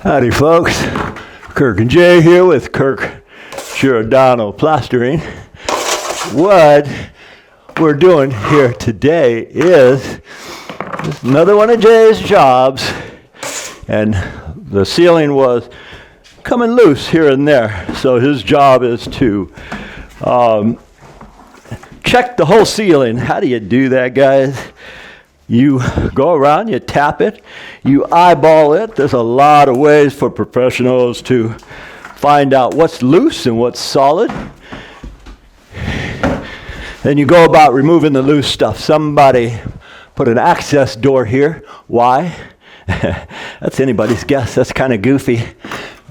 Howdy folks, Kirk and Jay here with Kirk Giordano Plastering. What we're doing here today is another one of Jay's jobs, and the ceiling was coming loose here and there, so his job is to check the whole ceiling. How do you do that, guys? You go around, you tap it, you eyeball it. There's a lot of ways for professionals to find out what's loose and what's solid. Then you go about removing the loose stuff. Somebody put an access door here. Why? That's anybody's guess. That's kind of goofy.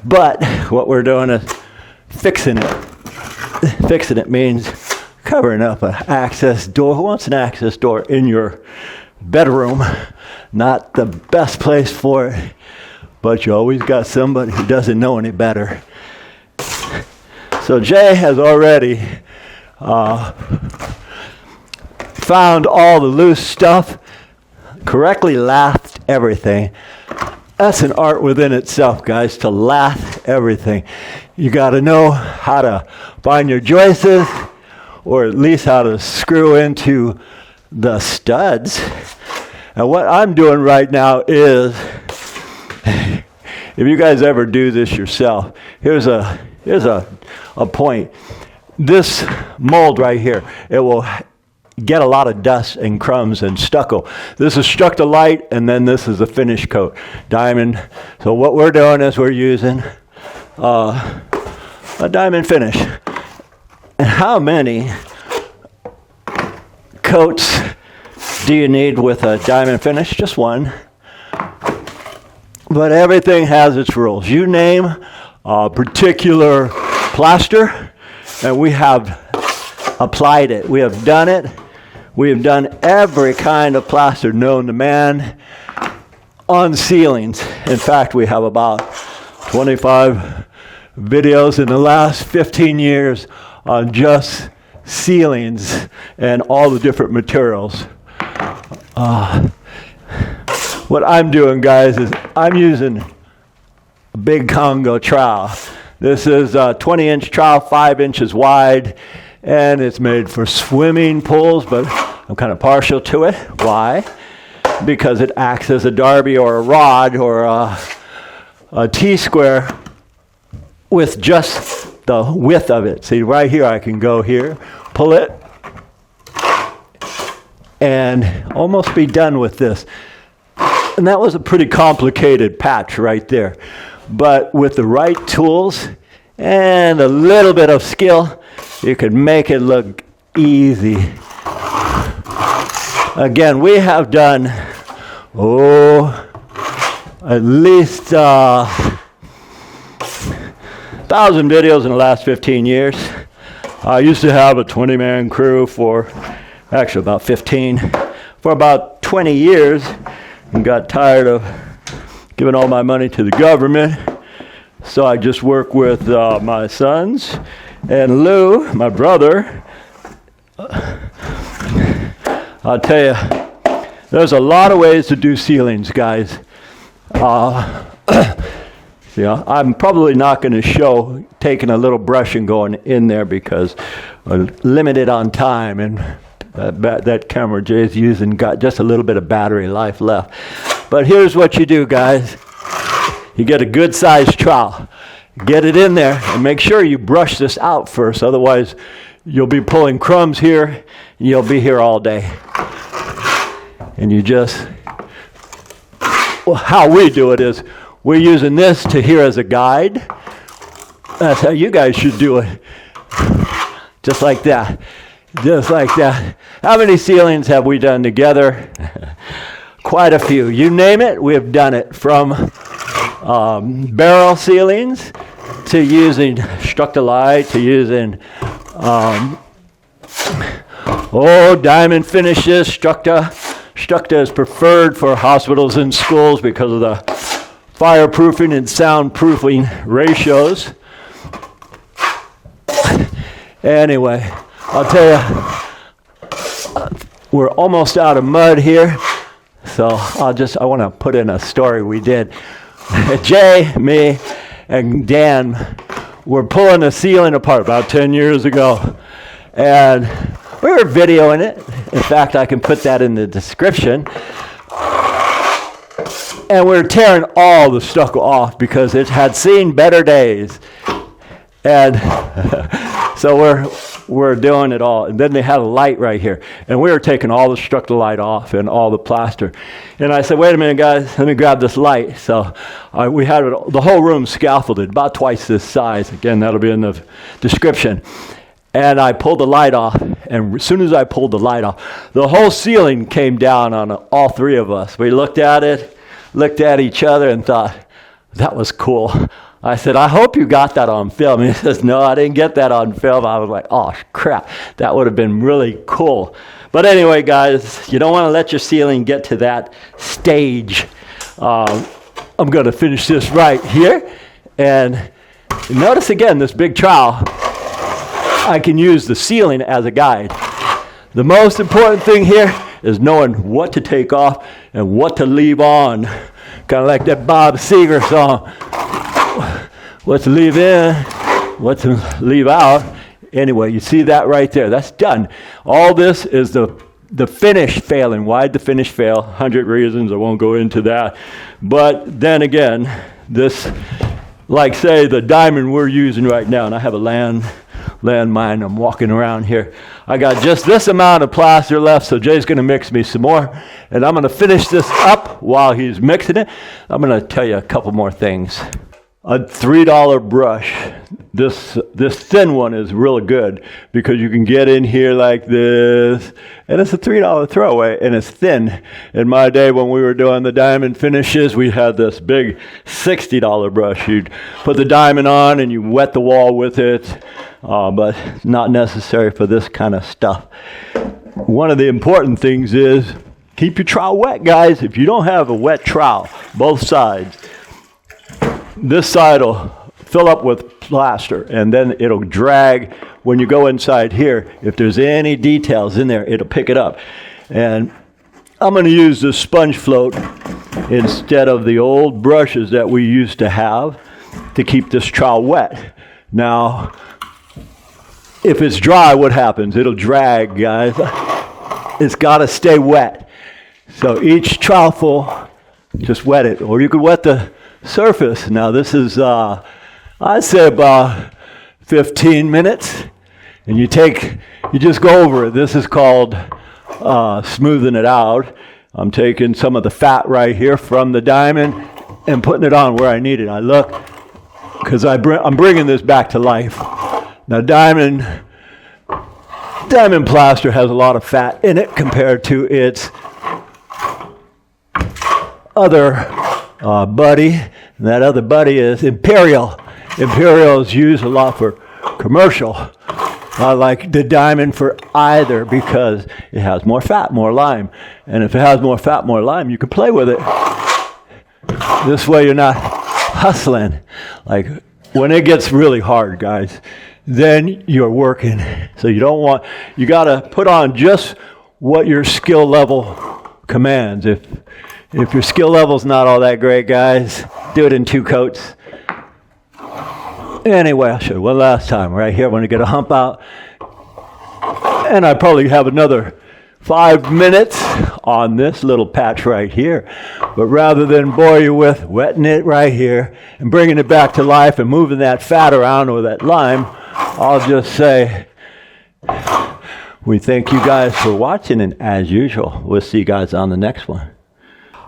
But what we're doing is fixing it. Fixing it means covering up an access door. Who wants an access door in your bedroom? Not the best place for it, but you always got somebody who doesn't know any better. So Jay has already found all the loose stuff, correctly lathed everything. That's an art within itself, guys, to lathe everything. You got to know how to find your joists, or at least how to screw into the studs. And what I'm doing right now is, if you guys ever do this yourself, here's a point. This mold right here, it will get a lot of dust and crumbs and stucco. This is Structolite, and then this is a finish coat, diamond. So what we're doing is we're using a diamond finish. And how many coats do you need with a diamond finish? Just one. But everything has its rules. You name a particular plaster, and we have applied it. We have done it. We have done every kind of plaster known to man on ceilings. In fact, we have about 25 videos in the last 15 years on just ceilings and all the different materials. What I'm doing, guys, is I'm using a big Congo trowel. This is a 20-inch trowel, 5 inches wide, and it's made for swimming pools, but I'm kind of partial to it. Why? Because it acts as a derby or a rod or a T-square with just the width of it. See, right here, I can go here, pull it, and almost be done with this. And that was a pretty complicated patch right there. But with the right tools and a little bit of skill, you could make it look easy. Again, we have done, at least 1,000 videos in the last 15 years. I used to have a 20-man crew for, actually about 15, for about 20 years, and got tired of giving all my money to the government. So I just work with my sons and Lou, my brother. I'll tell you, there's a lot of ways to do ceilings, guys. I'm probably not going to show taking a little brush and going in there because we're limited on time, and that camera Jay's using got just a little bit of battery life left. But here's what you do, guys. You get a good sized trowel. Get it in there and make sure you brush this out first. Otherwise, you'll be pulling crumbs here and you'll be here all day. And you just, well, how we do it is we're using this to here as a guide. That's how you guys should do it. Just like that. Just like that. How many ceilings have we done together? Quite a few. You name it, we have done it. From barrel ceilings to using Structolite to using diamond finishes. Structa is preferred for hospitals and schools because of the fireproofing and soundproofing ratios. Anyway, I'll tell you, we're almost out of mud here, so I want to put in a story we did. Jay, me, and Dan were pulling a ceiling apart about 10 years ago. And we were videoing it. In fact, I can put that in the description. And we were tearing all the stucco off because it had seen better days. And so we're doing it all. And then they had a light right here. And we were taking all the stucco light off and all the plaster. And I said, wait a minute, guys, let me grab this light. So we had the whole room scaffolded, about twice this size. Again, that'll be in the description. And I pulled the light off. And as soon as I pulled the light off, the whole ceiling came down on all three of us. We looked at it, looked at each other, and thought, that was cool. I said, I hope you got that on film. And he says, no, I didn't get that on film. I was like, oh, crap. That would have been really cool. But anyway, guys, you don't want to let your ceiling get to that stage. I'm going to finish this right here. And notice again, this big trowel, I can use the ceiling as a guide. The most important thing here is knowing what to take off and what to leave on. Kind of like that Bob Seger song. What to leave in, what to leave out. Anyway, you see that right there. That's done. All this is the finish failing. Why'd the finish fail? 100 reasons. I won't go into that. But then again, this, like say the diamond we're using right now, and I have a landmine. I'm walking around here. I got just this amount of plaster left, so Jay's going to mix me some more. And I'm going to finish this up while he's mixing it. I'm going to tell you a couple more things. A $3 brush. This thin one is really good because you can get in here like this, and it's a $3 throwaway, and it's thin. In my day when we were doing the diamond finishes, we had this big $60 brush. You'd put the diamond on and you wet the wall with it, but not necessary for this kind of stuff. One of the important things is keep your trowel wet, guys. If you don't have a wet trowel, both sides, this side will fill up with plaster, and then it'll drag when you go inside here. If there's any details in there, it'll pick it up. And I'm going to use this sponge float instead of the old brushes that we used to have to keep this trowel wet. Now, if it's dry, what happens? It'll drag, guys. It's got to stay wet. So each trowel full, just wet it. Or you could wet the surface. Now this is, I'd say about 15 minutes. And you just go over it. This is called smoothing it out. I'm taking some of the fat right here from the diamond and putting it on where I need it. I look, because I'm bringing this back to life. Now diamond plaster has a lot of fat in it compared to its other buddy. And that other buddy is Imperial. Imperial is used a lot for commercial. I like the diamond for either because it has more fat, more lime. And if it has more fat, more lime, you can play with it. This way you're not hustling. Like when it gets really hard, guys, then you're working. So you got to put on just what your skill level commands. If your skill level's not all that great, guys, do it in 2 coats. Anyway, I'll show you one last time. Right here, I'm going to get a hump out. And I probably have another 5 minutes on this little patch right here. But rather than bore you with wetting it right here and bringing it back to life and moving that fat around or that lime, I'll just say we thank you guys for watching. And as usual, we'll see you guys on the next one.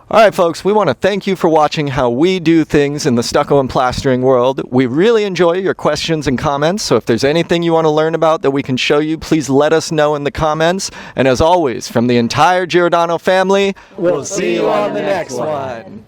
All right, folks, we want to thank you for watching how we do things in the stucco and plastering world. We really enjoy your questions and comments, so if there's anything you want to learn about that we can show you, please let us know in the comments. And as always, from the entire Giordano family, we'll see you on the next one.